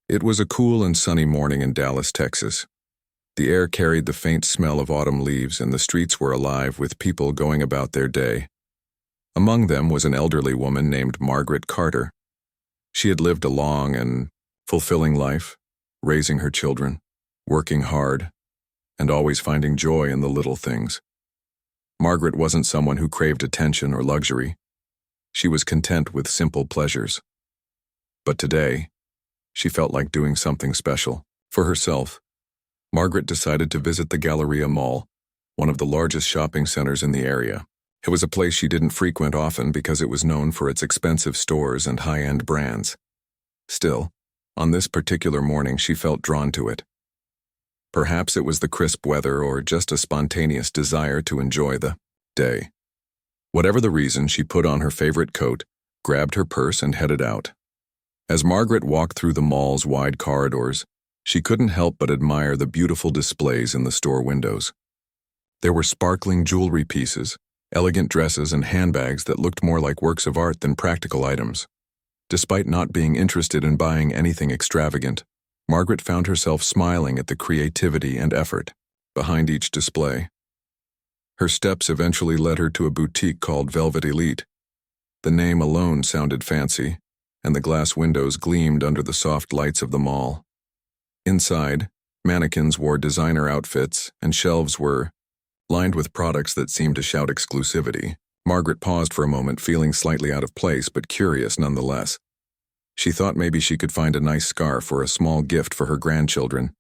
It was a cool and sunny morning in Dallas, Texas. The air carried the faint smell of autumn leaves and the streets were alive with people going about their day. Among them was an elderly woman named Margaret Carter. She had lived a long and fulfilling life, raising her children, working hard, and always finding joy in the little things. Margaret wasn't someone who craved attention or luxury. She was content with simple pleasures. But today, she felt like doing something special. For herself, Margaret decided to visit the Galleria Mall, one of the largest shopping centers in the area. It was a place she didn't frequent often because it was known for its expensive stores and high-end brands. Still, on this particular morning she felt drawn to it. Perhaps it was the crisp weather or just a spontaneous desire to enjoy the day. Whatever the reason, she put on her favorite coat, grabbed her purse, and headed out. As Margaret walked through the mall's wide corridors, she couldn't help but admire the beautiful displays in the store windows. There were sparkling jewelry pieces, elegant dresses, and handbags that looked more like works of art than practical items. Despite not being interested in buying anything extravagant, Margaret found herself smiling at the creativity and effort behind each display. Her steps eventually led her to a boutique called Velvet Elite. The name alone sounded fancy, and the glass windows gleamed under the soft lights of the mall. Inside, mannequins wore designer outfits, and shelves were lined with products that seemed to shout exclusivity. Margaret paused for a moment, feeling slightly out of place but curious nonetheless. She thought maybe she could find a nice scarf or a small gift for her grandchildren.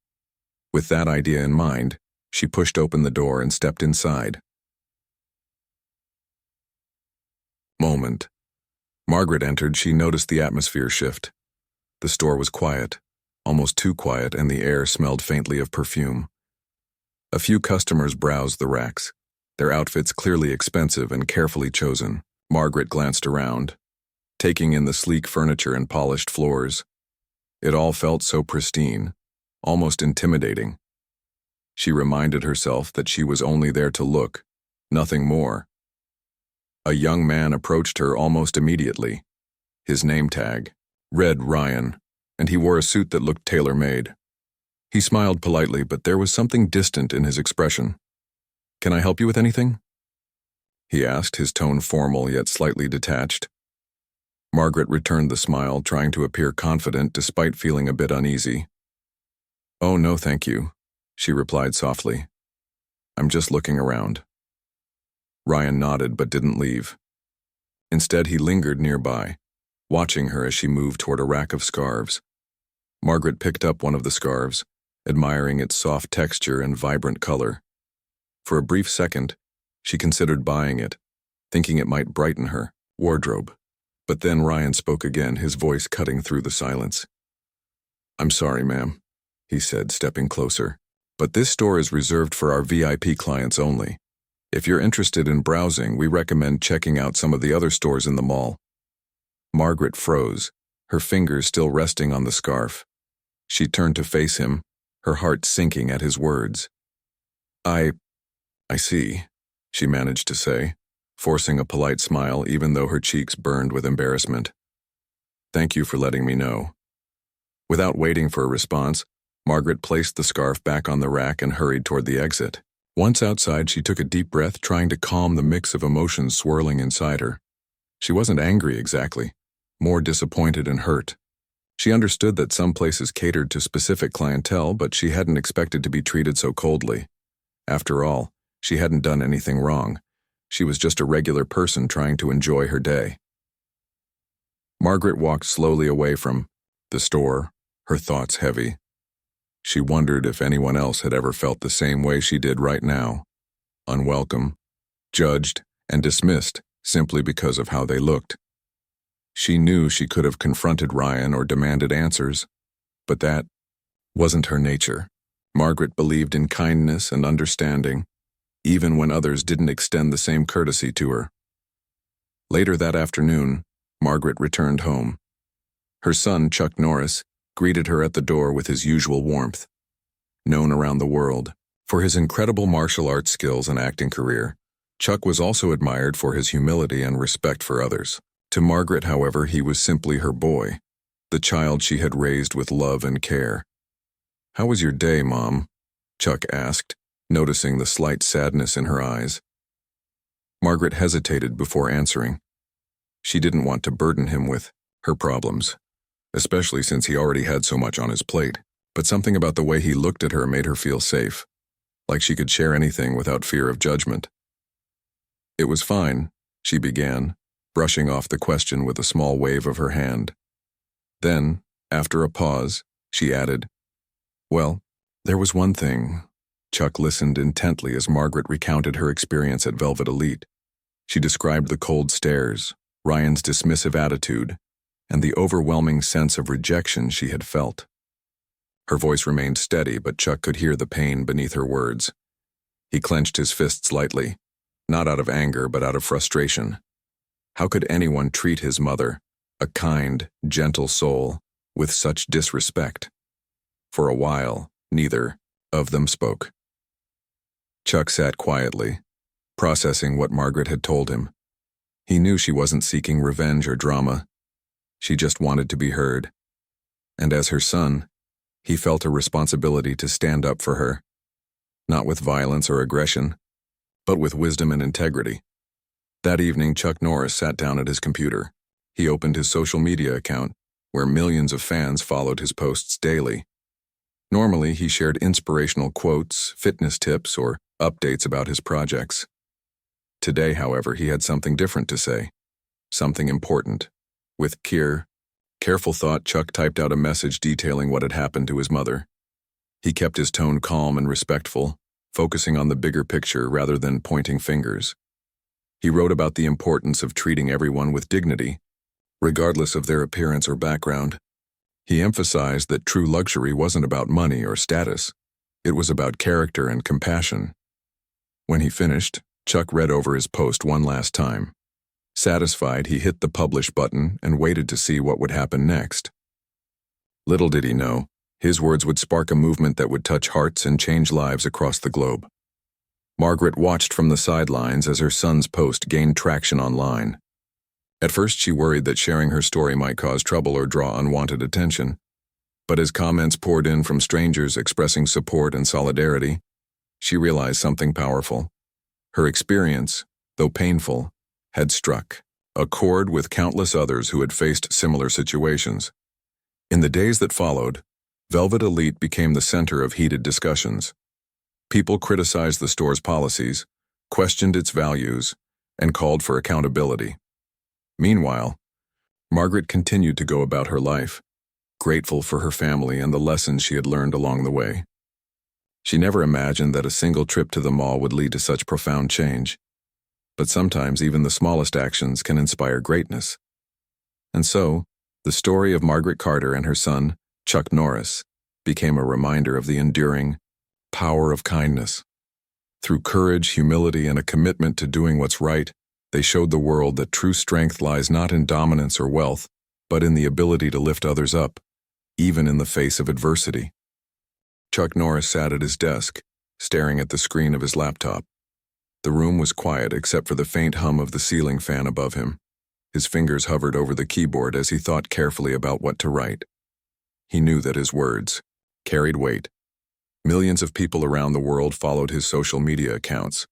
With that idea in mind, she pushed open the door and stepped inside. Moment. Margaret entered, she noticed the atmosphere shift. The store was quiet, almost too quiet, and the air smelled faintly of perfume. A few customers browsed the racks, their outfits clearly expensive and carefully chosen. Margaret glanced around, taking in the sleek furniture and polished floors. It all felt so pristine, almost intimidating. She reminded herself that she was only there to look, nothing more. A young man approached her almost immediately. His name tag read Ryan, and he wore a suit that looked tailor-made. He smiled politely, but there was something distant in his expression. "Can I help you with anything?" he asked, his tone formal yet slightly detached. Margaret returned the smile, trying to appear confident despite feeling a bit uneasy. "Oh, no, thank you," she replied softly. "I'm just looking around." Ryan nodded but didn't leave. Instead, he lingered nearby, watching her as she moved toward a rack of scarves. Margaret picked up one of the scarves, admiring its soft texture and vibrant color. For a brief second, she considered buying it, thinking it might brighten her wardrobe. But then Ryan spoke again, his voice cutting through the silence. "I'm sorry, ma'am," he said, stepping closer, "but this store is reserved for our VIP clients only. If you're interested in browsing, we recommend checking out some of the other stores in the mall." Margaret froze, her fingers still resting on the scarf. She turned to face him, her heart sinking at his words. I see," she managed to say, forcing a polite smile even though her cheeks burned with embarrassment. "Thank you for letting me know." Without waiting for a response, Margaret placed the scarf back on the rack and hurried toward the exit. Once outside, she took a deep breath, trying to calm the mix of emotions swirling inside her. She wasn't angry exactly, more disappointed and hurt. She understood that some places catered to specific clientele, but she hadn't expected to be treated so coldly. After all, she hadn't done anything wrong. She was just a regular person trying to enjoy her day. Margaret walked slowly away from the store, her thoughts heavy. She wondered if anyone else had ever felt the same way she did right now, unwelcome, judged, and dismissed simply because of how they looked. She knew she could have confronted Ryan or demanded answers, but that wasn't her nature. Margaret believed in kindness and understanding, even when others didn't extend the same courtesy to her. Later that afternoon, Margaret returned home. Her son, Chuck Norris, greeted her at the door with his usual warmth. Known around the world for his incredible martial arts skills and acting career, Chuck was also admired for his humility and respect for others. To Margaret, however, he was simply her boy. the child she had raised with love and care. "How was your day, Mom?" Chuck asked, noticing the slight sadness in her eyes. Margaret hesitated before answering. She didn't want to burden him with her problems, especially since he already had so much on his plate, but something about the way he looked at her made her feel safe, like she could share anything without fear of judgment. "It was fine," she began, brushing off the question with a small wave of her hand. Then, after a pause, she added, "Well, there was one thing." Chuck listened intently as Margaret recounted her experience at Velvet Elite. She described the cold stares, Ryan's dismissive attitude, and the overwhelming sense of rejection she had felt. Her voice remained steady, but Chuck could hear the pain beneath her words. He clenched his fists lightly, not out of anger but out of frustration. How could anyone treat his mother, a kind, gentle soul, with such disrespect? For a while, neither of them spoke. Chuck sat quietly, processing what Margaret had told him. He knew she wasn't seeking revenge or drama. She just wanted to be heard. And as her son, he felt a responsibility to stand up for her, not with violence or aggression, but with wisdom and integrity. That evening, Chuck Norris sat down at his computer. He opened his social media account, where millions of fans followed his posts daily. Normally, he shared inspirational quotes, fitness tips, or updates about his projects. Today, however, he had something different to say, something important. With careful thought, Chuck typed out a message detailing what had happened to his mother. He kept his tone calm and respectful, focusing on the bigger picture rather than pointing fingers. He wrote about the importance of treating everyone with dignity, regardless of their appearance or background. He emphasized that true luxury wasn't about money or status. It was about character and compassion. When he finished, Chuck read over his post one last time. Satisfied, he hit the publish button and waited to see what would happen next. Little did he know, his words would spark a movement that would touch hearts and change lives across the globe. Margaret watched from the sidelines as her son's post gained traction online. At first, she worried that sharing her story might cause trouble or draw unwanted attention. But as comments poured in from strangers expressing support and solidarity, she realized something powerful. Her experience, though painful, had struck a chord with countless others who had faced similar situations. In the days that followed, Velvet Elite became the center of heated discussions. People criticized the store's policies, questioned its values, and called for accountability. Meanwhile, Margaret continued to go about her life, grateful for her family and the lessons she had learned along the way. She never imagined that a single trip to the mall would lead to such profound change. But sometimes even the smallest actions can inspire greatness. And so, the story of Margaret Carter and her son, Chuck Norris, became a reminder of the enduring power of kindness. Through courage, humility, and a commitment to doing what's right, they showed the world that true strength lies not in dominance or wealth, but in the ability to lift others up, even in the face of adversity. Chuck Norris sat at his desk, staring at the screen of his laptop. The room was quiet except for the faint hum of the ceiling fan above him. His fingers hovered over the keyboard as he thought carefully about what to write. He knew that his words carried weight. Millions of people around the world followed his social media accounts,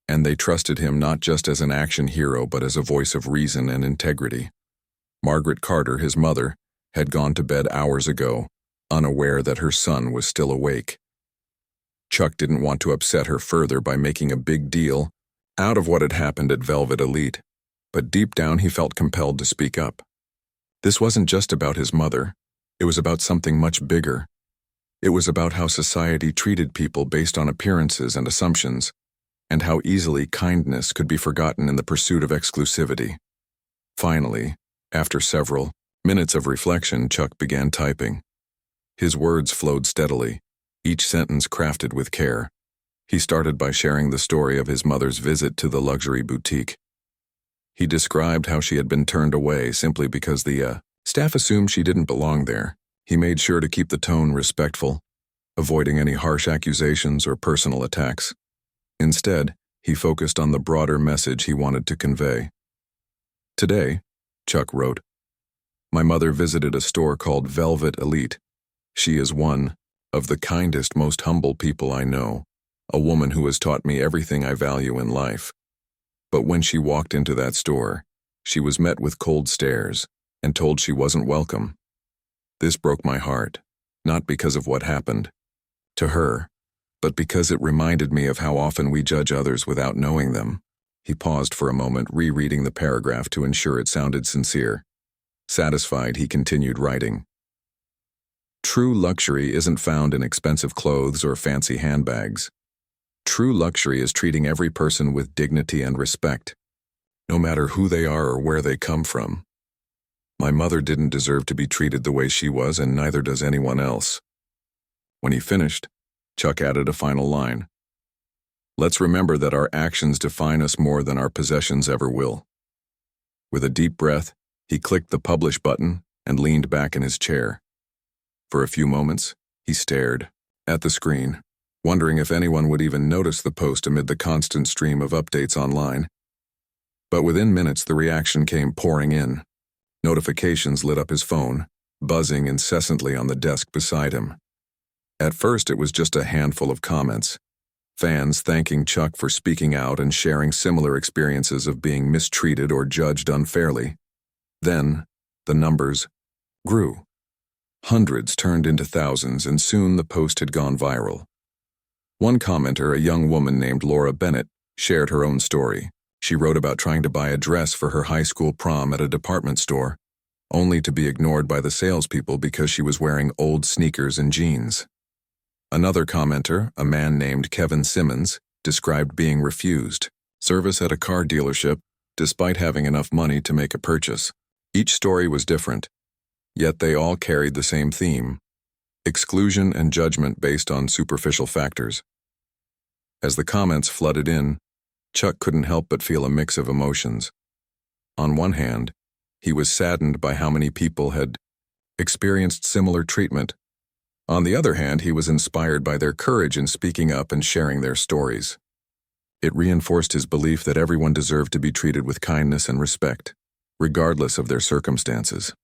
and they trusted him not just as an action hero but as a voice of reason and integrity. Margaret Carter, his mother, had gone to bed hours ago, unaware that her son was still awake. Chuck didn't want to upset her further by making a big deal out of what had happened at Velvet Elite, but deep down he felt compelled to speak up. This wasn't just about his mother. It was about something much bigger. It was about how society treated people based on appearances and assumptions, and how easily kindness could be forgotten in the pursuit of exclusivity. Finally, after several minutes of reflection, Chuck began typing. His words flowed steadily, each sentence crafted with care. He started by sharing the story of his mother's visit to the luxury boutique. He described how she had been turned away simply because the staff assumed she didn't belong there. He made sure to keep the tone respectful, avoiding any harsh accusations or personal attacks. Instead, he focused on the broader message he wanted to convey. Today, Chuck wrote, My mother visited a store called Velvet Elite. She is one of the kindest, most humble people I know, a woman who has taught me everything I value in life. But when she walked into that store, she was met with cold stares and told she wasn't welcome. This broke my heart, not because of what happened to her, but because it reminded me of how often we judge others without knowing them. He paused for a moment, rereading the paragraph to ensure it sounded sincere. Satisfied, he continued writing. True luxury isn't found in expensive clothes or fancy handbags. True luxury is treating every person with dignity and respect, no matter who they are or where they come from. My mother didn't deserve to be treated the way she was, and neither does anyone else. When he finished, Chuck added a final line. Let's remember that our actions define us more than our possessions ever will. With a deep breath, he clicked the publish button and leaned back in his chair. For a few moments, he stared at the screen, wondering if anyone would even notice the post amid the constant stream of updates online. But within minutes, the reaction came pouring in. Notifications lit up his phone, buzzing incessantly on the desk beside him. At first, it was just a handful of comments. Fans thanking Chuck for speaking out and sharing similar experiences of being mistreated or judged unfairly. Then, the numbers grew. Hundreds turned into thousands, and soon the post had gone viral. One commenter, a young woman named Laura Bennett, shared her own story. She wrote about trying to buy a dress for her high school prom at a department store, only to be ignored by the salespeople because she was wearing old sneakers and jeans. Another commenter, a man named Kevin Simmons, described being refused service at a car dealership despite having enough money to make a purchase. Each story was different, yet they all carried the same theme: exclusion and judgment based on superficial factors. As the comments flooded in, Chuck couldn't help but feel a mix of emotions. On one hand, he was saddened by how many people had experienced similar treatment. On the other hand, he was inspired by their courage in speaking up and sharing their stories. It reinforced his belief that everyone deserved to be treated with kindness and respect, regardless of their circumstances.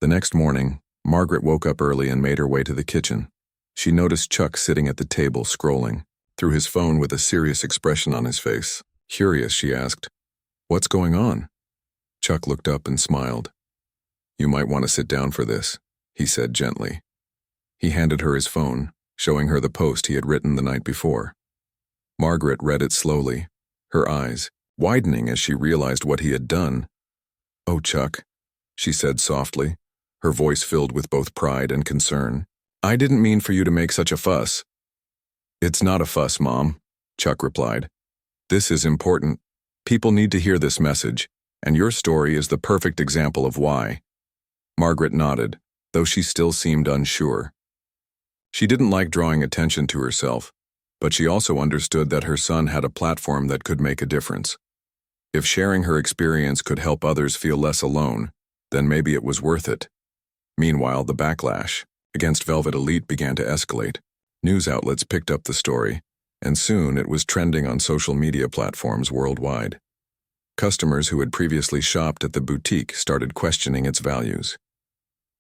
The next morning, Margaret woke up early and made her way to the kitchen. She noticed Chuck sitting at the table scrolling through his phone with a serious expression on his face. Curious, she asked, "What's going on?" Chuck looked up and smiled. "You might want to sit down for this," he said gently. He handed her his phone, showing her the post he had written the night before. Margaret read it slowly, her eyes widening as she realized what he had done. "Oh, Chuck," she said softly, her voice filled with both pride and concern. "I didn't mean for you to make such a fuss." "It's not a fuss, Mom," Chuck replied. "This is important. People need to hear this message, and your story is the perfect example of why." Margaret nodded, though she still seemed unsure. She didn't like drawing attention to herself, but she also understood that her son had a platform that could make a difference. If sharing her experience could help others feel less alone, then maybe it was worth it. Meanwhile, the backlash against Velvet Elite began to escalate. News outlets picked up the story, and soon it was trending on social media platforms worldwide. Customers who had previously shopped at the boutique started questioning its values.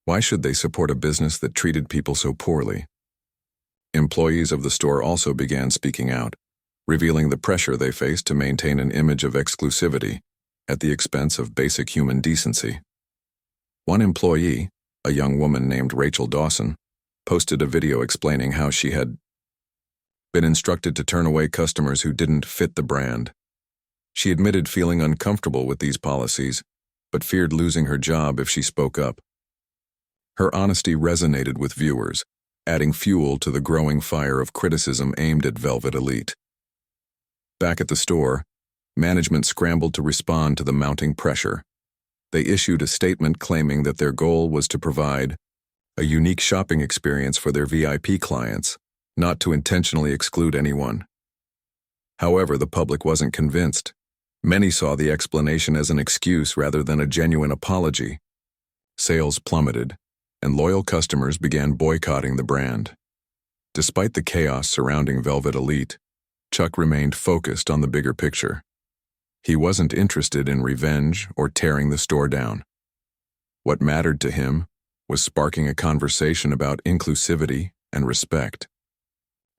Why should they support a business that treated people so poorly? Employees of the store also began speaking out, revealing the pressure they faced to maintain an image of exclusivity at the expense of basic human decency. One employee, a young woman named Rachel Dawson, posted a video explaining how she had been instructed to turn away customers who didn't fit the brand. She admitted feeling uncomfortable with these policies, but feared losing her job if she spoke up. Her honesty resonated with viewers, adding fuel to the growing fire of criticism aimed at Velvet Elite. Back at the store, management scrambled to respond to the mounting pressure. They issued a statement claiming that their goal was to provide a unique shopping experience for their VIP clients, not to intentionally exclude anyone. However, the public wasn't convinced. Many saw the explanation as an excuse rather than a genuine apology. Sales plummeted, and loyal customers began boycotting the brand. Despite the chaos surrounding Velvet Elite, Chuck remained focused on the bigger picture. He wasn't interested in revenge or tearing the store down. What mattered to him was sparking a conversation about inclusivity and respect.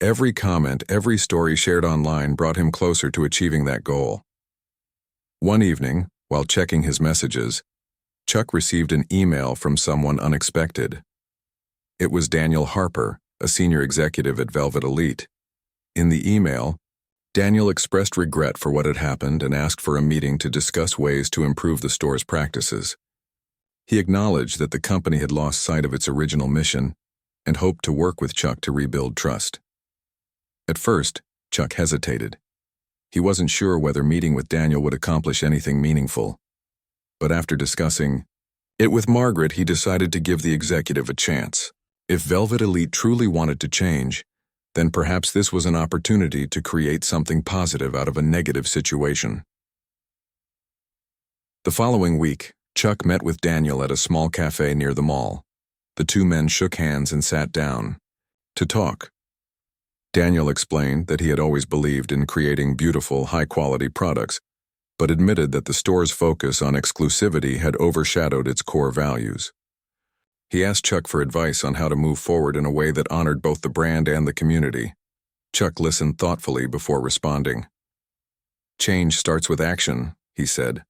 Every comment, every story shared online brought him closer to achieving that goal. One evening, while checking his messages, Chuck received an email from someone unexpected. It was Daniel Harper, a senior executive at Velvet Elite. In the email, Daniel expressed regret for what had happened and asked for a meeting to discuss ways to improve the store's practices. He acknowledged that the company had lost sight of its original mission and hoped to work with Chuck to rebuild trust. At first, Chuck hesitated. He wasn't sure whether meeting with Daniel would accomplish anything meaningful. But after discussing it with Margaret, he decided to give the executive a chance. If Velvet Elite truly wanted to change, then perhaps this was an opportunity to create something positive out of a negative situation. The following week, Chuck met with Daniel at a small cafe near the mall. The two men shook hands and sat down to talk. Daniel explained that he had always believed in creating beautiful, high-quality products, but admitted that the store's focus on exclusivity had overshadowed its core values. He asked Chuck for advice on how to move forward in a way that honored both the brand and the community. Chuck listened thoughtfully before responding. "Change starts with action," he said.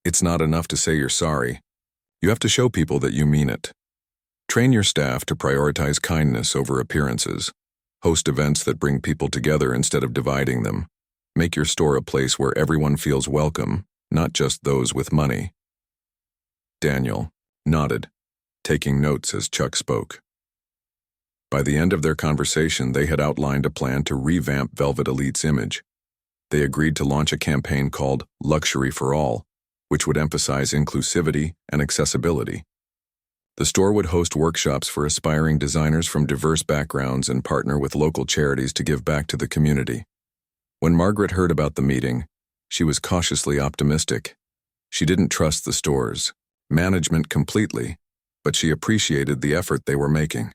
"It's not enough to say you're sorry. You have to show people that you mean it. Train your staff to prioritize kindness over appearances. Host events that bring people together instead of dividing them. Make your store a place where everyone feels welcome, not just those with money." Daniel nodded, taking notes as Chuck spoke. By the end of their conversation, they had outlined a plan to revamp Velvet Elite's image. They agreed to launch a campaign called Luxury for All, which would emphasize inclusivity and accessibility. The store would host workshops for aspiring designers from diverse backgrounds and partner with local charities to give back to the community. When Margaret heard about the meeting, she was cautiously optimistic. She didn't trust the store's management completely, but she appreciated the effort they were making.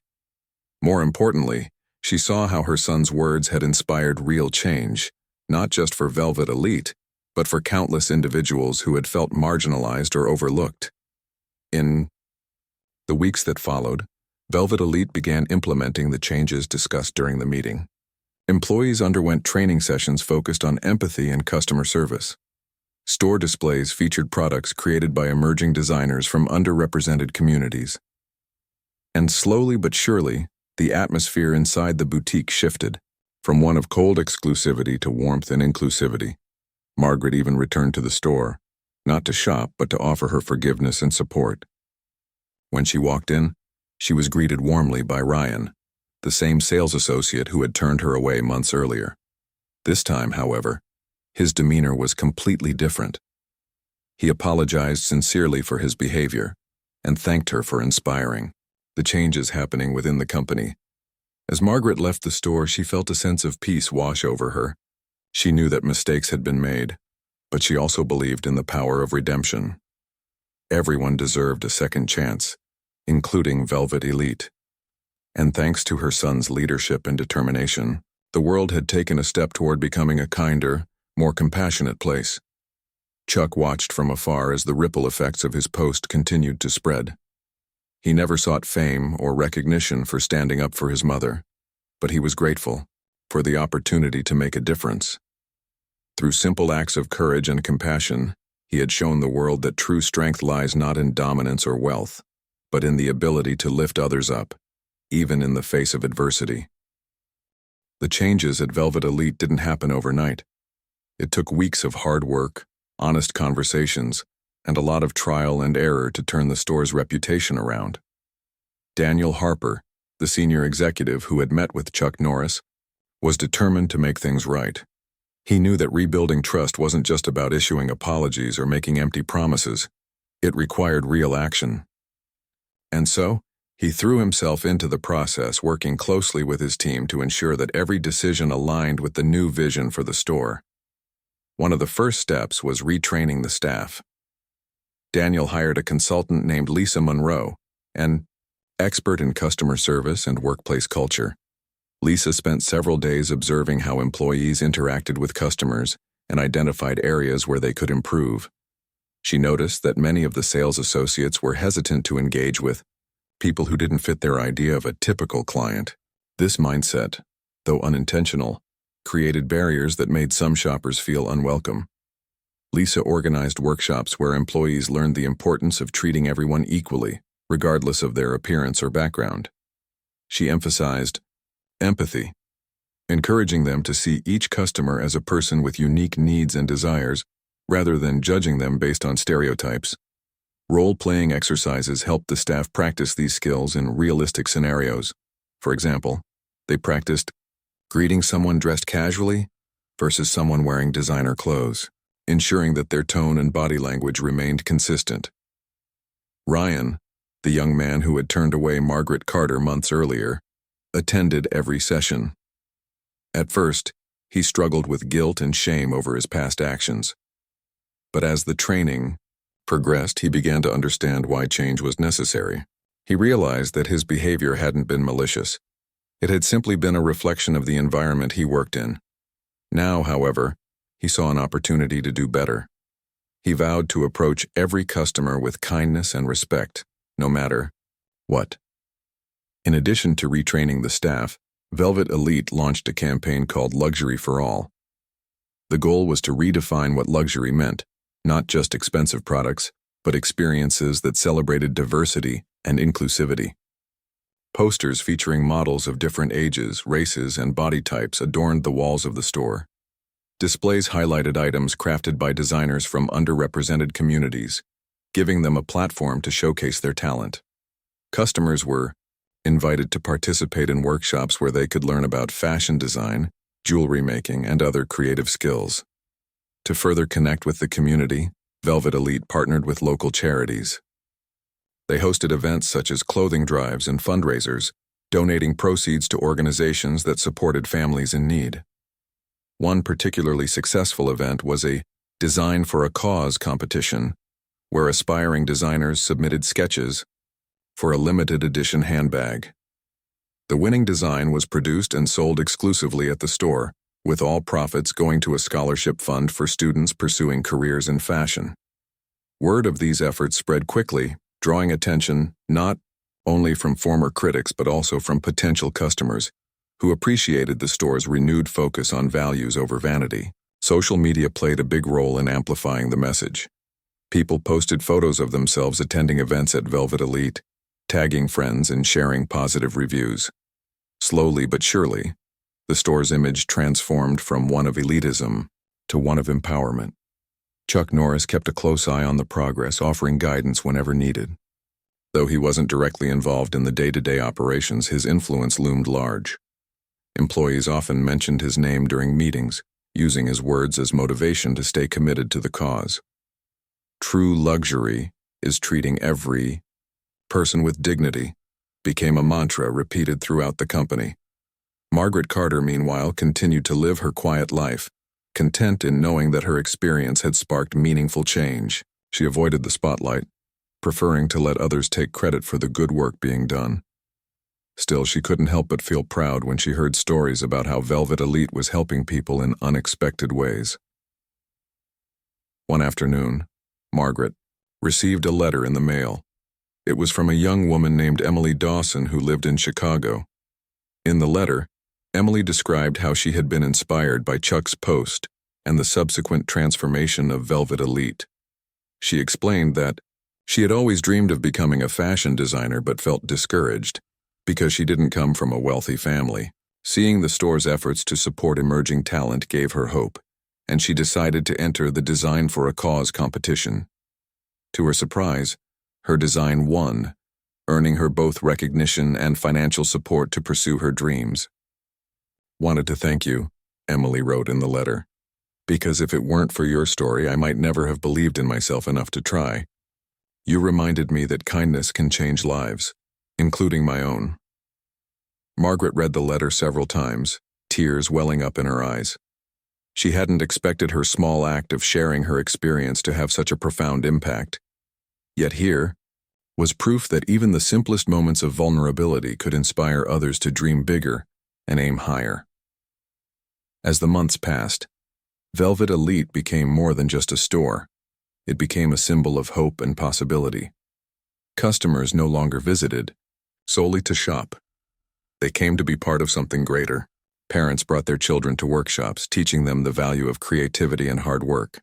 More importantly, she saw how her son's words had inspired real change, not just for Velvet Elite, but for countless individuals who had felt marginalized or overlooked. In the weeks that followed, Velvet Elite began implementing the changes discussed during the meeting. Employees underwent training sessions focused on empathy and customer service. Store displays featured products created by emerging designers from underrepresented communities. And slowly but surely, the atmosphere inside the boutique shifted, from one of cold exclusivity to warmth and inclusivity. Margaret even returned to the store, not to shop but to offer her forgiveness and support. When she walked in, she was greeted warmly by Ryan, the same sales associate who had turned her away months earlier. This time, however, his demeanor was completely different. He apologized sincerely for his behavior and thanked her for inspiring the changes happening within the company. As Margaret left the store, she felt a sense of peace wash over her. She knew that mistakes had been made, but she also believed in the power of redemption. Everyone deserved a second chance, including Velvet Elite. And thanks to her son's leadership and determination, the world had taken a step toward becoming a kinder, more compassionate place. Chuck watched from afar as the ripple effects of his post continued to spread. He never sought fame or recognition for standing up for his mother, but he was grateful for the opportunity to make a difference. Through simple acts of courage and compassion, he had shown the world that true strength lies not in dominance or wealth, but in the ability to lift others up, even in the face of adversity. The changes at Velvet Elite didn't happen overnight. It took weeks of hard work, honest conversations, and a lot of trial and error to turn the store's reputation around. Daniel Harper, the senior executive who had met with Chuck Norris, was determined to make things right. He knew that rebuilding trust wasn't just about issuing apologies or making empty promises. It required real action. And so, he threw himself into the process, working closely with his team to ensure that every decision aligned with the new vision for the store. One of the first steps was retraining the staff. Daniel hired a consultant named Lisa Monroe, an expert in customer service and workplace culture. Lisa spent several days observing how employees interacted with customers and identified areas where they could improve. She noticed that many of the sales associates were hesitant to engage with people who didn't fit their idea of a typical client. This mindset, though unintentional, created barriers that made some shoppers feel unwelcome. Lisa organized workshops where employees learned the importance of treating everyone equally, regardless of their appearance or background. She emphasized empathy, encouraging them to see each customer as a person with unique needs and desires, rather than judging them based on stereotypes. Role-playing exercises helped the staff practice these skills in realistic scenarios. For example, they practiced greeting someone dressed casually versus someone wearing designer clothes, ensuring that their tone and body language remained consistent. Ryan, the young man who had turned away Margaret Carter months earlier, attended every session. At first, he struggled with guilt and shame over his past actions. But as the training progressed, he began to understand why change was necessary. He realized that his behavior hadn't been malicious. It had simply been a reflection of the environment he worked in. Now, however, he saw an opportunity to do better. He vowed to approach every customer with kindness and respect, no matter what. In addition to retraining the staff, Velvet Elite launched a campaign called Luxury for All. The goal was to redefine what luxury meant, not just expensive products, but experiences that celebrated diversity and inclusivity. Posters featuring models of different ages, races, and body types adorned the walls of the store. Displays highlighted items crafted by designers from underrepresented communities, giving them a platform to showcase their talent. Customers were invited to participate in workshops where they could learn about fashion design, jewelry making, and other creative skills. To further connect with the community, Velvet Elite partnered with local charities. They hosted events such as clothing drives and fundraisers, donating proceeds to organizations that supported families in need. One particularly successful event was a Design for a Cause competition, where aspiring designers submitted sketches for a limited edition handbag. The winning design was produced and sold exclusively at the store, with all profits going to a scholarship fund for students pursuing careers in fashion. Word of these efforts spread quickly, drawing attention not only from former critics but also from potential customers who appreciated the store's renewed focus on values over vanity. Social media played a big role in amplifying the message. People posted photos of themselves attending events at Velvet Elite, tagging friends and sharing positive reviews. Slowly but surely, the store's image transformed from one of elitism to one of empowerment. Chuck Norris kept a close eye on the progress, offering guidance whenever needed. Though he wasn't directly involved in the day-to-day operations, his influence loomed large. Employees often mentioned his name during meetings, using his words as motivation to stay committed to the cause. True luxury is treating every person with dignity, became a mantra repeated throughout the company. Margaret Carter, meanwhile, continued to live her quiet life, content in knowing that her experience had sparked meaningful change. She avoided the spotlight, preferring to let others take credit for the good work being done. Still, she couldn't help but feel proud when she heard stories about how Velvet Elite was helping people in unexpected ways. One afternoon, Margaret received a letter in the mail. It was from a young woman named Emily Dawson who lived in Chicago. In the letter, Emily described how she had been inspired by Chuck's post and the subsequent transformation of Velvet Elite. She explained that she had always dreamed of becoming a fashion designer but felt discouraged because she didn't come from a wealthy family. Seeing the store's efforts to support emerging talent gave her hope, and she decided to enter the Design for a Cause competition. To her surprise, her design won, earning her both recognition and financial support to pursue her dreams. "Wanted to thank you," Emily wrote in the letter, "because if it weren't for your story, I might never have believed in myself enough to try. You reminded me that kindness can change lives, including my own." Margaret read the letter several times, tears welling up in her eyes. She hadn't expected her small act of sharing her experience to have such a profound impact. Yet here was proof that even the simplest moments of vulnerability could inspire others to dream bigger and aim higher. As the months passed, Velvet Elite became more than just a store. It became a symbol of hope and possibility. Customers no longer visited solely to shop. They came to be part of something greater. Parents brought their children to workshops, teaching them the value of creativity and hard work.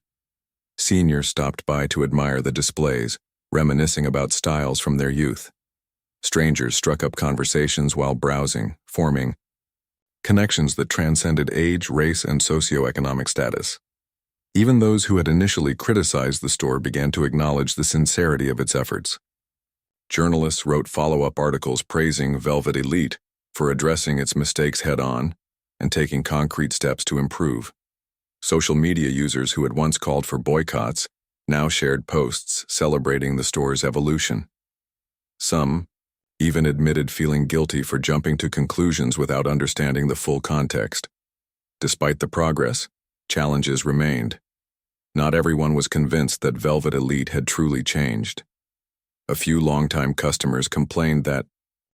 Seniors stopped by to admire the displays, reminiscing about styles from their youth. Strangers struck up conversations while browsing, forming connections that transcended age, race, and socioeconomic status. Even those who had initially criticized the store began to acknowledge the sincerity of its efforts. Journalists wrote follow-up articles praising Velvet Elite for addressing its mistakes head-on and taking concrete steps to improve. Social media users who had once called for boycotts now shared posts celebrating the store's evolution. Some even admitted feeling guilty for jumping to conclusions without understanding the full context. Despite the progress, challenges remained. Not everyone was convinced that Velvet Elite had truly changed. A few longtime customers complained that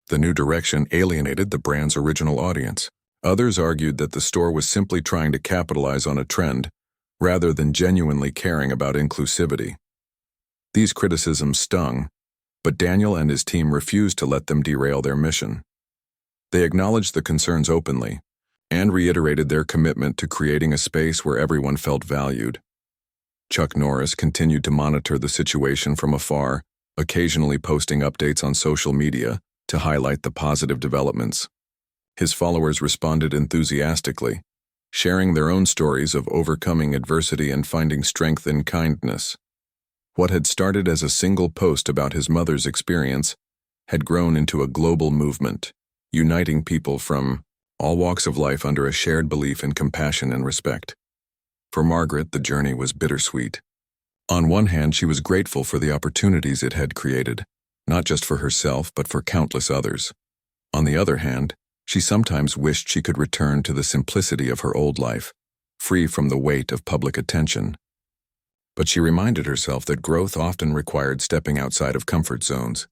the new direction alienated the brand's original audience. Others argued that the store was simply trying to capitalize on a trend rather than genuinely caring about inclusivity. These criticisms stung, but Daniel and his team refused to let them derail their mission. They acknowledged the concerns openly and reiterated their commitment to creating a space where everyone felt valued. Chuck Norris continued to monitor the situation from afar, occasionally posting updates on social media to highlight the positive developments. His followers responded enthusiastically, sharing their own stories of overcoming adversity and finding strength in kindness. What had started as a single post about his mother's experience had grown into a global movement, uniting people from all walks of life under a shared belief in compassion and respect. For Margaret, the journey was bittersweet. On one hand, she was grateful for the opportunities it had created, not just for herself but for countless others. On the other hand, she sometimes wished she could return to the simplicity of her old life, free from the weight of public attention. But she reminded herself that growth often required stepping outside of comfort zones.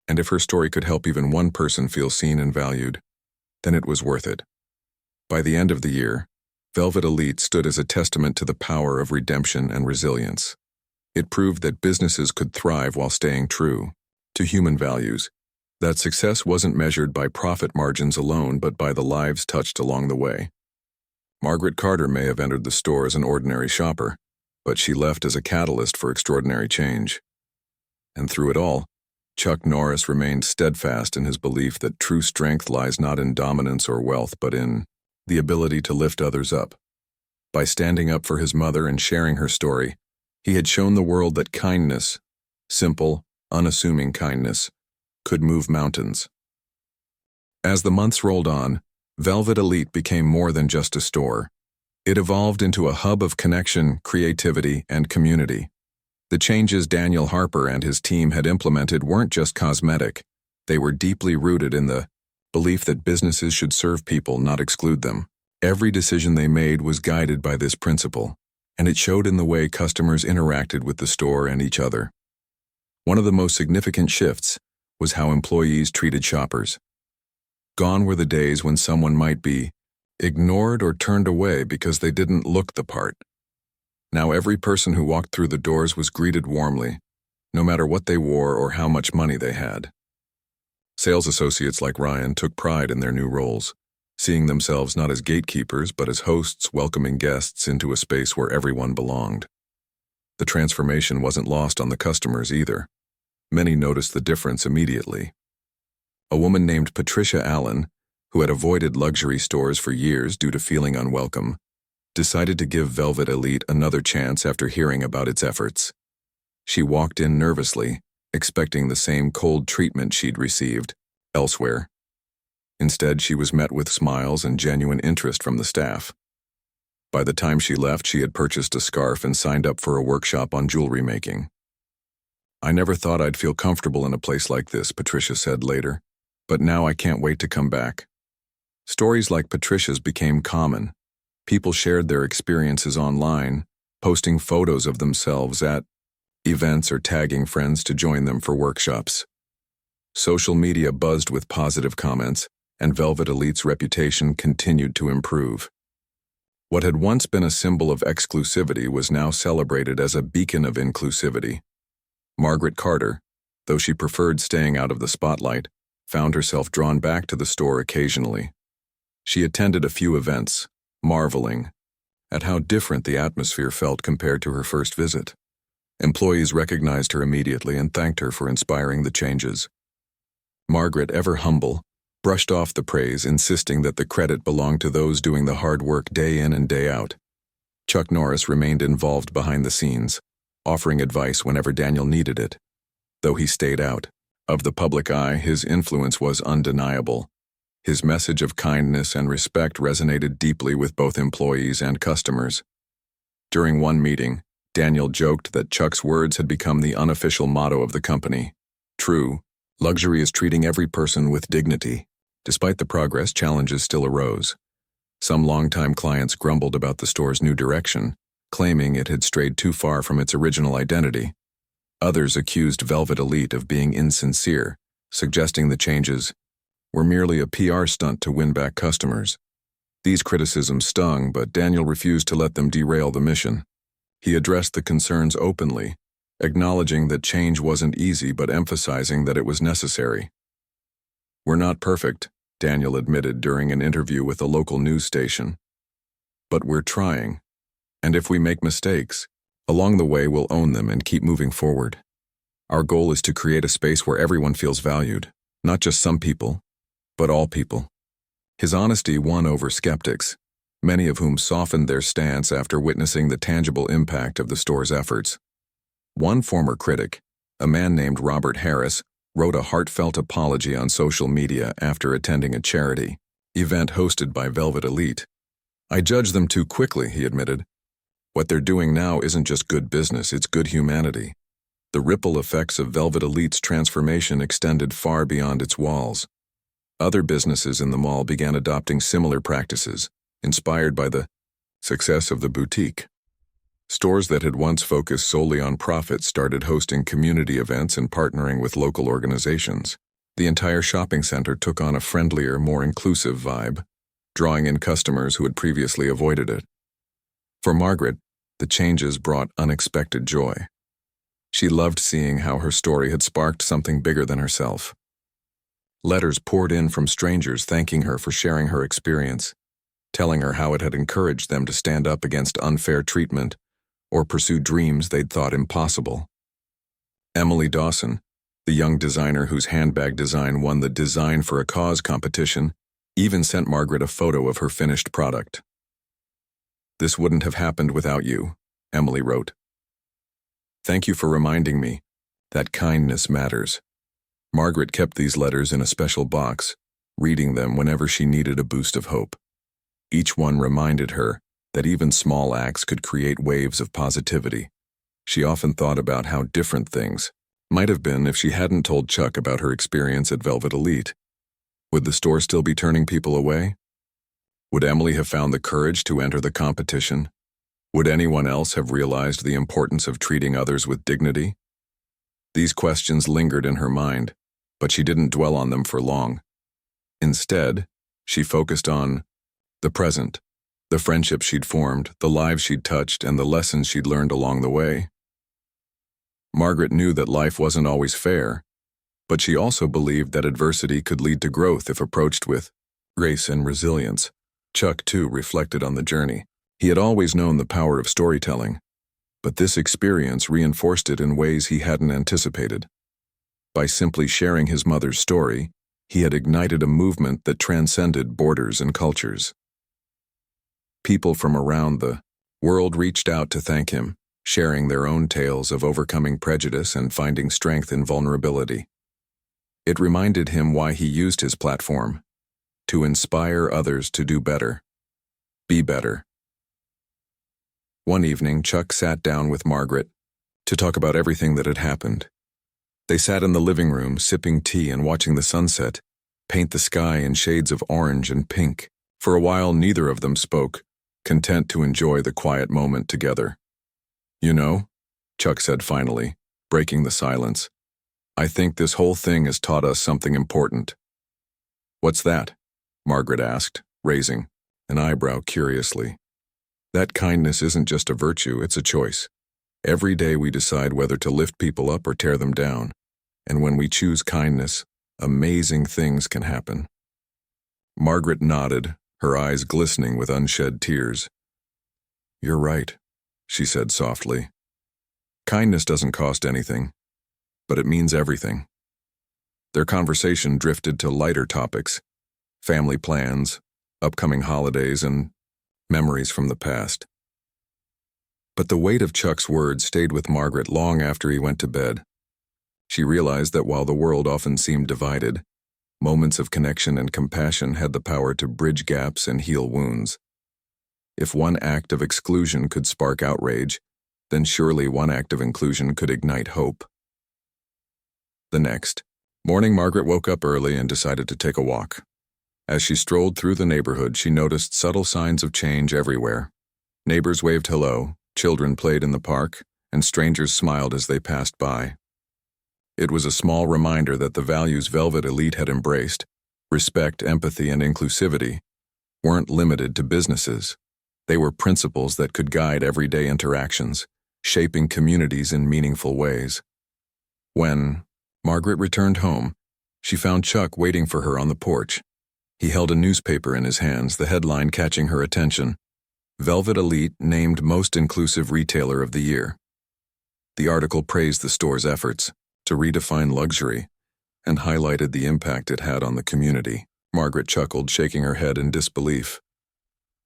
And if her story could help even one person feel seen and valued, then it was worth it. By the end of the year, Velvet Elite stood as a testament to the power of redemption and resilience. It proved that businesses could thrive while staying true to human values, that success wasn't measured by profit margins alone but by the lives touched along the way. Margaret Carter may have entered the store as an ordinary shopper, but she left as a catalyst for extraordinary change. And through it all, Chuck Norris remained steadfast in his belief that true strength lies not in dominance or wealth but in the ability to lift others up. By standing up for his mother and sharing her story, he had shown the world that kindness, simple, unassuming kindness, could move mountains. As the months rolled on, Velvet Elite became more than just a store. It evolved into a hub of connection, creativity, and community. The changes Daniel Harper and his team had implemented weren't just cosmetic. They were deeply rooted in the belief that businesses should serve people, not exclude them. Every decision they made was guided by this principle, and it showed in the way customers interacted with the store and each other. One of the most significant shifts was how employees treated shoppers. Gone were the days when someone might be ignored or turned away because they didn't look the part. Now every person who walked through the doors was greeted warmly, no matter what they wore or how much money they had. Sales associates like Ryan took pride in their new roles, seeing themselves not as gatekeepers but as hosts welcoming guests into a space where everyone belonged. The transformation wasn't lost on the customers either. Many noticed the difference immediately. A woman named Patricia Allen, who had avoided luxury stores for years due to feeling unwelcome, decided to give Velvet Elite another chance after hearing about its efforts. She walked in nervously, expecting the same cold treatment she'd received elsewhere. Instead, she was met with smiles and genuine interest from the staff. By the time she left, she had purchased a scarf and signed up for a workshop on jewelry making. "I never thought I'd feel comfortable in a place like this," Patricia said later, "but now I can't wait to come back." Stories like Patricia's became common. People shared their experiences online, posting photos of themselves at events or tagging friends to join them for workshops. Social media buzzed with positive comments, and Velvet Elite's reputation continued to improve. What had once been a symbol of exclusivity was now celebrated as a beacon of inclusivity. Margaret Carter, though she preferred staying out of the spotlight, found herself drawn back to the store occasionally. She attended a few events, marveling at how different the atmosphere felt compared to her first visit. Employees recognized her immediately and thanked her for inspiring the changes. Margaret, ever humble, brushed off the praise, insisting that the credit belonged to those doing the hard work day in and day out. Chuck Norris remained involved behind the scenes, offering advice whenever Daniel needed it. Though he stayed out of the public eye, his influence was undeniable. His message of kindness and respect resonated deeply with both employees and customers. During one meeting, Daniel joked that Chuck's words had become the unofficial motto of the company. True, luxury is treating every person with dignity. Despite the progress, challenges still arose. Some longtime clients grumbled about the store's new direction, claiming it had strayed too far from its original identity. Others accused Velvet Elite of being insincere, suggesting the changes were merely a PR stunt to win back customers. These criticisms stung, but Daniel refused to let them derail the mission. He addressed the concerns openly, acknowledging that change wasn't easy but emphasizing that it was necessary. "We're not perfect," Daniel admitted during an interview with a local news station. "But we're trying. And if we make mistakes, along the way we'll own them and keep moving forward. Our goal is to create a space where everyone feels valued, not just some people, but all people." His honesty won over skeptics, many of whom softened their stance after witnessing the tangible impact of the store's efforts. One former critic, a man named Robert Harris, wrote a heartfelt apology on social media after attending a charity event hosted by Velvet Elite. "I judge them too quickly," he admitted. "What they're doing now isn't just good business, it's good humanity." The ripple effects of Velvet Elite's transformation extended far beyond its walls. Other businesses in the mall began adopting similar practices, inspired by the success of the boutique. Stores that had once focused solely on profit started hosting community events and partnering with local organizations. The entire shopping center took on a friendlier, more inclusive vibe, drawing in customers who had previously avoided it. For Margaret, the changes brought unexpected joy. She loved seeing how her story had sparked something bigger than herself. Letters poured in from strangers thanking her for sharing her experience, telling her how it had encouraged them to stand up against unfair treatment or pursue dreams they'd thought impossible. Emily Dawson, the young designer whose handbag design won the Design for a Cause competition, even sent Margaret a photo of her finished product. "This wouldn't have happened without you," Emily wrote. "Thank you for reminding me that kindness matters." Margaret kept these letters in a special box, reading them whenever she needed a boost of hope. Each one reminded her that even small acts could create waves of positivity. She often thought about how different things might have been if she hadn't told Chuck about her experience at Velvet Elite. Would the store still be turning people away? Would Emily have found the courage to enter the competition? Would anyone else have realized the importance of treating others with dignity? These questions lingered in her mind, but she didn't dwell on them for long. Instead, she focused on the present, the friendships she'd formed, the lives she'd touched, and the lessons she'd learned along the way. Margaret knew that life wasn't always fair, but she also believed that adversity could lead to growth if approached with grace and resilience. Chuck, too, reflected on the journey. He had always known the power of storytelling, but this experience reinforced it in ways he hadn't anticipated. By simply sharing his mother's story, he had ignited a movement that transcended borders and cultures. People from around the world reached out to thank him, sharing their own tales of overcoming prejudice and finding strength in vulnerability. It reminded him why he used his platform: to inspire others to do better, be better. One evening, Chuck sat down with Margaret to talk about everything that had happened. They sat in the living room, sipping tea and watching the sunset paint the sky in shades of orange and pink. For a while, neither of them spoke, content to enjoy the quiet moment together. "You know," Chuck said finally, breaking the silence, "I think this whole thing has taught us something important." "What's that?" Margaret asked, raising an eyebrow curiously. That kindness isn't just a virtue, it's a choice. Every day we decide whether to lift people up or tear them down. And when we choose kindness, amazing things can happen. Margaret nodded, her eyes glistening with unshed tears. "You're right," she said softly. "Kindness doesn't cost anything, but it means everything." Their conversation drifted to lighter topics, family plans, upcoming holidays, and memories from the past. But the weight of Chuck's words stayed with Margaret long after he went to bed. She realized that while the world often seemed divided, moments of connection and compassion had the power to bridge gaps and heal wounds. If one act of exclusion could spark outrage, then surely one act of inclusion could ignite hope. The next morning, Margaret woke up early and decided to take a walk. As she strolled through the neighborhood, she noticed subtle signs of change everywhere. Neighbors waved hello, children played in the park, and strangers smiled as they passed by. It was a small reminder that the values Velvet Elite had embraced, respect, empathy, and inclusivity, weren't limited to businesses. They were principles that could guide everyday interactions, shaping communities in meaningful ways. When Margaret returned home, she found Chuck waiting for her on the porch. He held a newspaper in his hands, the headline catching her attention: "Velvet Elite named Most Inclusive Retailer of the Year." The article praised the store's efforts to redefine luxury and highlighted the impact it had on the community. Margaret chuckled, shaking her head in disbelief.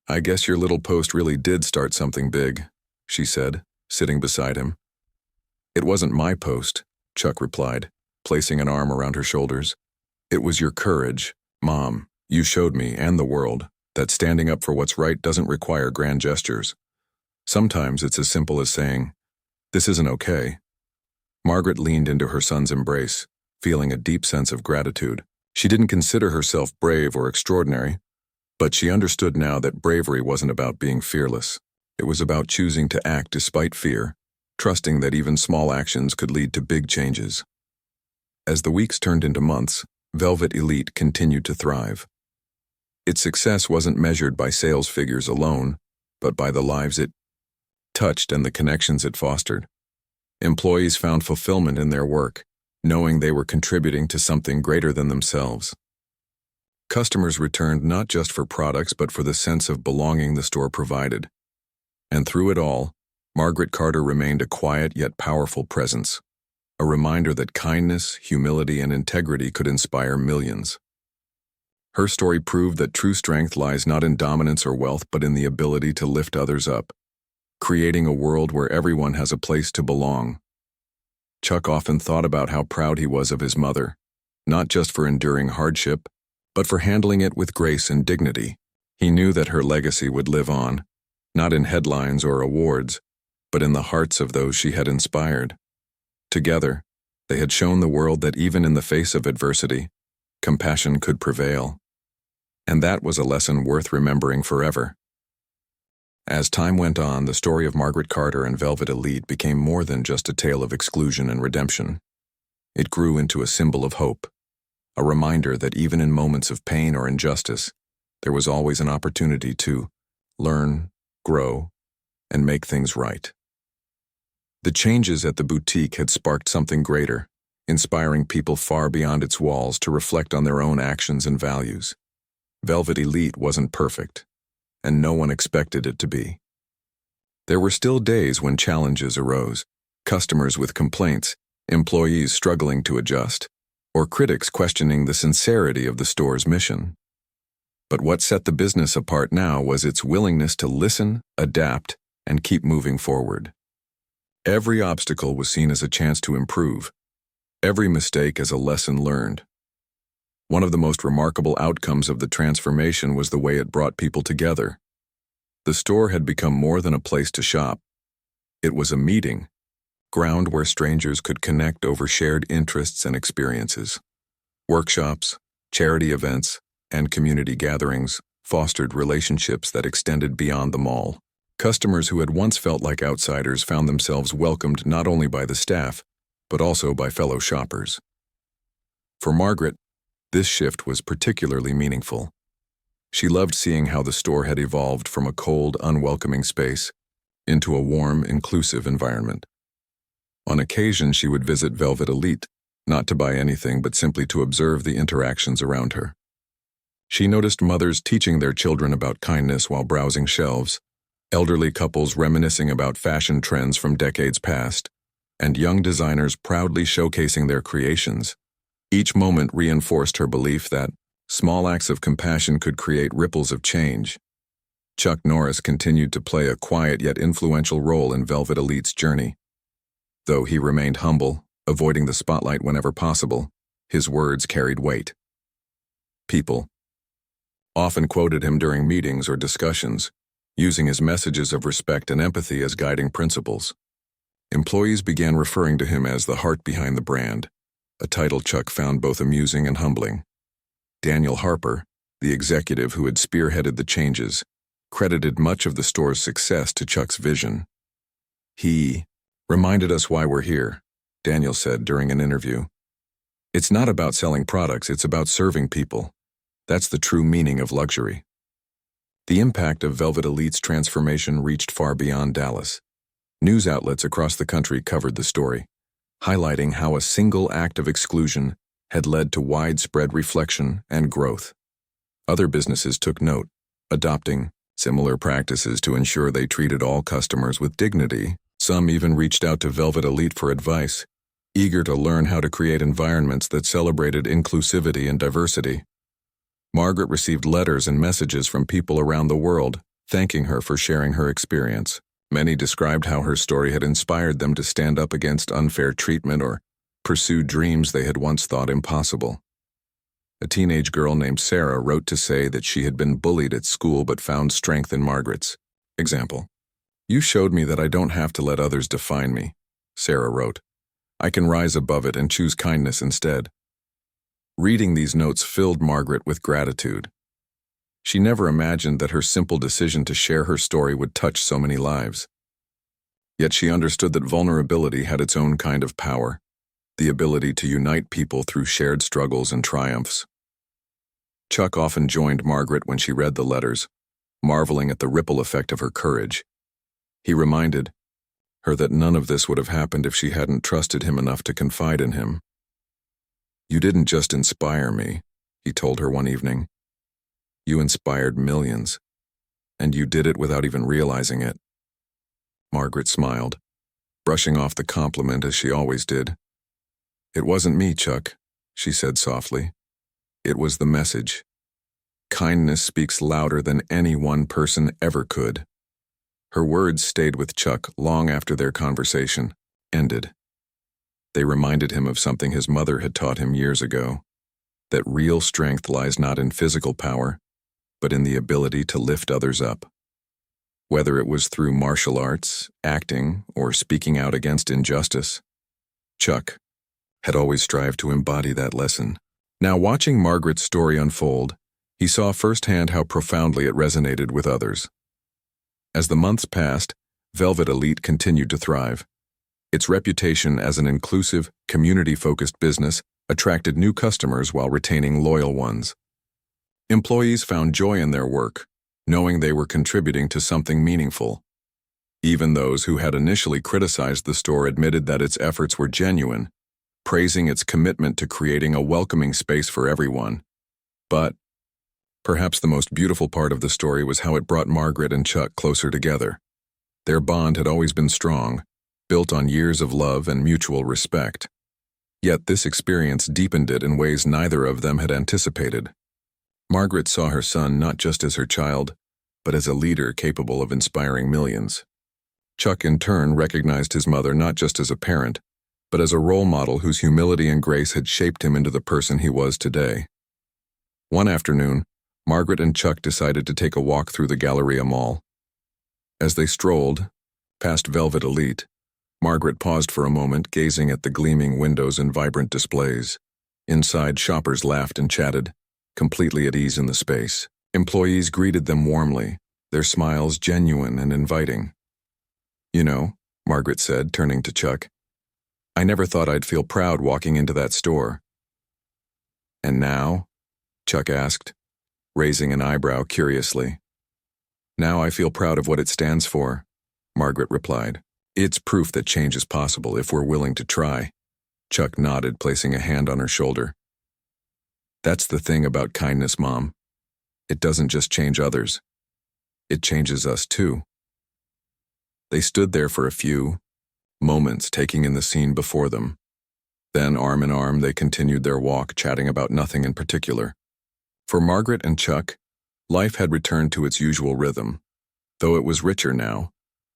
"I guess your little post really did start something big," she said, sitting beside him. "It wasn't my post," Chuck replied, placing an arm around her shoulders. "It was your courage, Mom. You showed me, and the world, that standing up for what's right doesn't require grand gestures. Sometimes it's as simple as saying, 'This isn't okay.'" Margaret leaned into her son's embrace, feeling a deep sense of gratitude. She didn't consider herself brave or extraordinary, but she understood now that bravery wasn't about being fearless. It was about choosing to act despite fear, trusting that even small actions could lead to big changes. As the weeks turned into months, Velvet Elite continued to thrive. Its success wasn't measured by sales figures alone, but by the lives it touched and the connections it fostered. Employees found fulfillment in their work, knowing they were contributing to something greater than themselves. Customers returned not just for products but for the sense of belonging the store provided. And through it all, Margaret Carter remained a quiet yet powerful presence, a reminder that kindness, humility, and integrity could inspire millions. Her story proved that true strength lies not in dominance or wealth but in the ability to lift others up, creating a world where everyone has a place to belong. Chuck often thought about how proud he was of his mother, not just for enduring hardship, but for handling it with grace and dignity. He knew that her legacy would live on, not in headlines or awards, but in the hearts of those she had inspired. Together, they had shown the world that even in the face of adversity, compassion could prevail. And that was a lesson worth remembering forever. As time went on, the story of Margaret Carter and Velvet Elite became more than just a tale of exclusion and redemption. It grew into a symbol of hope, a reminder that even in moments of pain or injustice, there was always an opportunity to learn, grow, and make things right. The changes at the boutique had sparked something greater, inspiring people far beyond its walls to reflect on their own actions and values. Velvet Elite wasn't perfect, and no one expected it to be. There were still days when challenges arose, customers with complaints, employees struggling to adjust, or critics questioning the sincerity of the store's mission. But what set the business apart now was its willingness to listen, adapt, and keep moving forward. Every obstacle was seen as a chance to improve, every mistake as a lesson learned. One of the most remarkable outcomes of the transformation was the way it brought people together. The store had become more than a place to shop. It was a meeting, ground where strangers could connect over shared interests and experiences. Workshops, charity events, and community gatherings fostered relationships that extended beyond the mall. Customers who had once felt like outsiders found themselves welcomed not only by the staff, but also by fellow shoppers. For Margaret, this shift was particularly meaningful. She loved seeing how the store had evolved from a cold, unwelcoming space into a warm, inclusive environment. On occasion, she would visit Velvet Elite, not to buy anything but simply to observe the interactions around her. She noticed mothers teaching their children about kindness while browsing shelves, elderly couples reminiscing about fashion trends from decades past, and young designers proudly showcasing their creations. Each moment reinforced her belief that small acts of compassion could create ripples of change. Chuck Norris continued to play a quiet yet influential role in Velvet Elite's journey. Though he remained humble, avoiding the spotlight whenever possible, his words carried weight. People often quoted him during meetings or discussions, using his messages of respect and empathy as guiding principles. Employees began referring to him as the heart behind the brand, a title Chuck found both amusing and humbling. Daniel Harper, the executive who had spearheaded the changes, credited much of the store's success to Chuck's vision. He reminded us why we're here, Daniel said during an interview. It's not about selling products, it's about serving people. That's the true meaning of luxury. The impact of Velvet Elite's transformation reached far beyond Dallas. News outlets across the country covered the story, highlighting how a single act of exclusion had led to widespread reflection and growth. Other businesses took note, adopting similar practices to ensure they treated all customers with dignity. Some even reached out to Velvet Elite for advice, eager to learn how to create environments that celebrated inclusivity and diversity. Margaret received letters and messages from people around the world, thanking her for sharing her experience. Many described how her story had inspired them to stand up against unfair treatment or pursue dreams they had once thought impossible. A teenage girl named Sarah wrote to say that she had been bullied at school but found strength in Margaret's example. "You showed me that I don't have to let others define me," Sarah wrote. "I can rise above it and choose kindness instead." Reading these notes filled Margaret with gratitude. She never imagined that her simple decision to share her story would touch so many lives. Yet she understood that vulnerability had its own kind of power, the ability to unite people through shared struggles and triumphs. Chuck often joined Margaret when she read the letters, marveling at the ripple effect of her courage. He reminded her that none of this would have happened if she hadn't trusted him enough to confide in him. "You didn't just inspire me," he told her one evening. "You inspired millions, and you did it without even realizing it." Margaret smiled, brushing off the compliment as she always did. "It wasn't me, Chuck," she said softly. "It was the message. Kindness speaks louder than any one person ever could." Her words stayed with Chuck long after their conversation ended. They reminded him of something his mother had taught him years ago, that real strength lies not in physical power, but in the ability to lift others up. Whether it was through martial arts, acting, or speaking out against injustice, Chuck had always strived to embody that lesson. Now, watching Margaret's story unfold, he saw firsthand how profoundly it resonated with others. As the months passed, Velvet Elite continued to thrive. Its reputation as an inclusive, community-focused business attracted new customers while retaining loyal ones. Employees found joy in their work, knowing they were contributing to something meaningful. Even those who had initially criticized the store admitted that its efforts were genuine, praising its commitment to creating a welcoming space for everyone. But perhaps the most beautiful part of the story was how it brought Margaret and Chuck closer together. Their bond had always been strong, built on years of love and mutual respect. Yet this experience deepened it in ways neither of them had anticipated. Margaret saw her son not just as her child, but as a leader capable of inspiring millions. Chuck, in turn, recognized his mother not just as a parent, but as a role model whose humility and grace had shaped him into the person he was today. One afternoon, Margaret and Chuck decided to take a walk through the Galleria Mall. As they strolled past Velvet Elite, Margaret paused for a moment, gazing at the gleaming windows and vibrant displays. Inside, shoppers laughed and chatted, completely at ease in the space. Employees greeted them warmly, their smiles genuine and inviting. "You know," Margaret said, turning to Chuck, "I never thought I'd feel proud walking into that store." "And now?" Chuck asked. raising an eyebrow curiously. "Now I feel proud of what it stands for," Margaret replied. "It's proof that change is possible if we're willing to try." Chuck nodded, placing a hand on her shoulder. "That's the thing about kindness, Mom. It doesn't just change others. It changes us too." They stood there for a few moments, taking in the scene before them. Then, arm in arm, they continued their walk, chatting about nothing in particular. For Margaret and Chuck, life had returned to its usual rhythm, though it was richer now,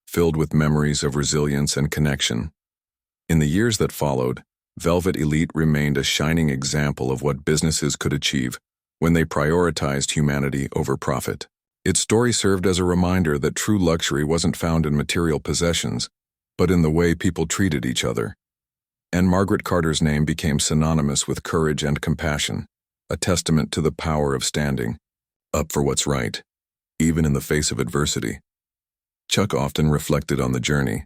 filled with memories of resilience and connection. In the years that followed, Velvet Elite remained a shining example of what businesses could achieve when they prioritized humanity over profit. Its story served as a reminder that true luxury wasn't found in material possessions, but in the way people treated each other. And Margaret Carter's name became synonymous with courage and compassion, a testament to the power of standing up for what's right, even in the face of adversity. Chuck often reflected on the journey,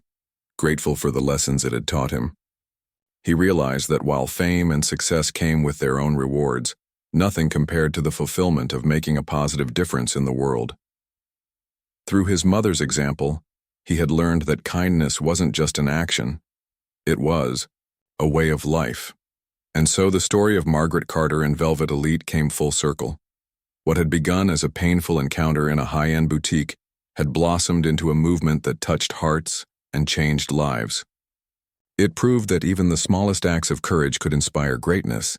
grateful for the lessons it had taught him. He realized that while fame and success came with their own rewards, nothing compared to the fulfillment of making a positive difference in the world. Through his mother's example, he had learned that kindness wasn't just an action, it was a way of life. And so the story of Margaret Carter and Velvet Elite came full circle. What had begun as a painful encounter in a high-end boutique had blossomed into a movement that touched hearts and changed lives. It proved that even the smallest acts of courage could inspire greatness,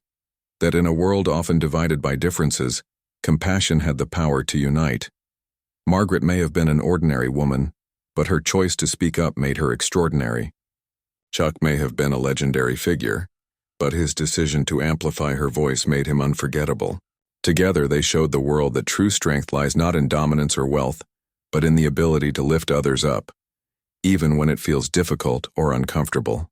that in a world often divided by differences, compassion had the power to unite. Margaret may have been an ordinary woman, but her choice to speak up made her extraordinary. Chuck may have been a legendary figure, but his decision to amplify her voice made him unforgettable. Together, they showed the world that true strength lies not in dominance or wealth, but in the ability to lift others up, even when it feels difficult or uncomfortable.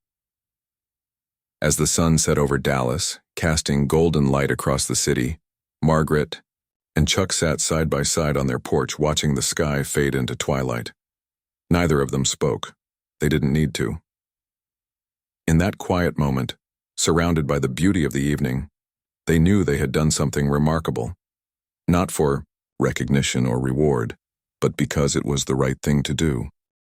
As the sun set over Dallas, casting golden light across the city, Margaret and Chuck sat side by side on their porch, watching the sky fade into twilight. Neither of them spoke. They didn't need to. In that quiet moment, surrounded by the beauty of the evening, they knew they had done something remarkable. Not for recognition or reward, but because it was the right thing to do.